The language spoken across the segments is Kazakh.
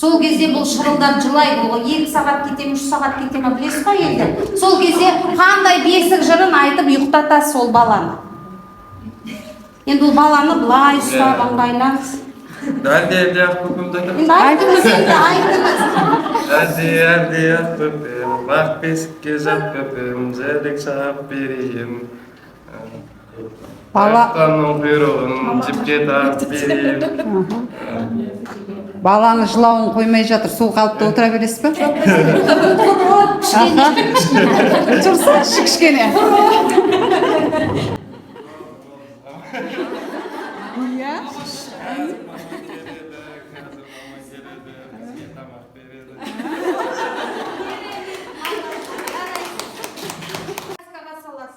Сол кезде бұл шырылдап жылайды, ол 2 сағат кетем, 3 сағат кетем, білесіз ғой енді. Сол кезде қандай бесік жырын айтып ұйықтатасыз сол баланы. Енді ол баланы былай ұстап ыңғайлаңыз. Әлде ақ көпімді Енді айтыңыз, айтыңыз. Әлде ақ көпім, ақ бесікке жат көпім, жілік шап берейін. Ақтанның құйрығын жіпке тағып берейін. Балаңыз жылауын қоймай жатыр, сол қалыпта отыра бересіз бе? Тұрсаңызшы кішкене.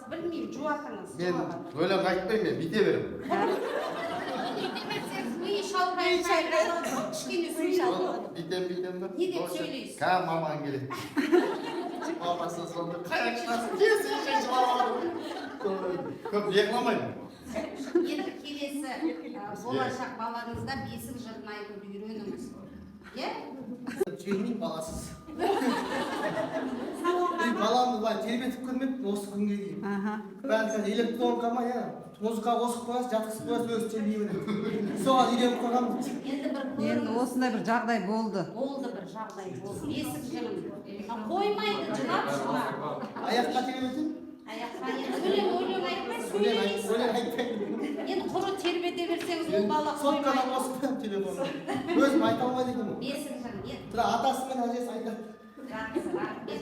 Білмеймін, жуатыңыз. Мен өлең айтпаймын, мен бите берем. Ми шалқайып, кішкене сөйлейді. Битем бе? Не деп сөйлейсіз? Қа мамаң келеді. Мамасы сонда қайықшасын кесін жылауады. Көп неғыламаймын. Енді келесі болашақ балаңызда бесік жырын айтуды үйреніңіз. Е? Түйіннің баласыз. Баламды былай тербетіп көрмеппін осы күнге дейін. Бәрі электронкама, музыкаға қосып қоясыз, жатқызып қоясыз, өзі тербеймін. Соған үйреніп қойғам. Енді осындай бір жағдай болды. Болды бір жағдай болды. Бесік жырын. Қоймайды, жылап. Аяққа тербетіп. Аяққа енді өлең айтпай сөйлейсіз. Өлең айтпаймын. Енді құры тербете берсеңіз ол бала Соткадан қоймайды. қосып қоямын телефонды. Өзім айта алмайды екенмін. Бесік жырын. Атасы мен әжесі айтады. Жақсы, рахмет.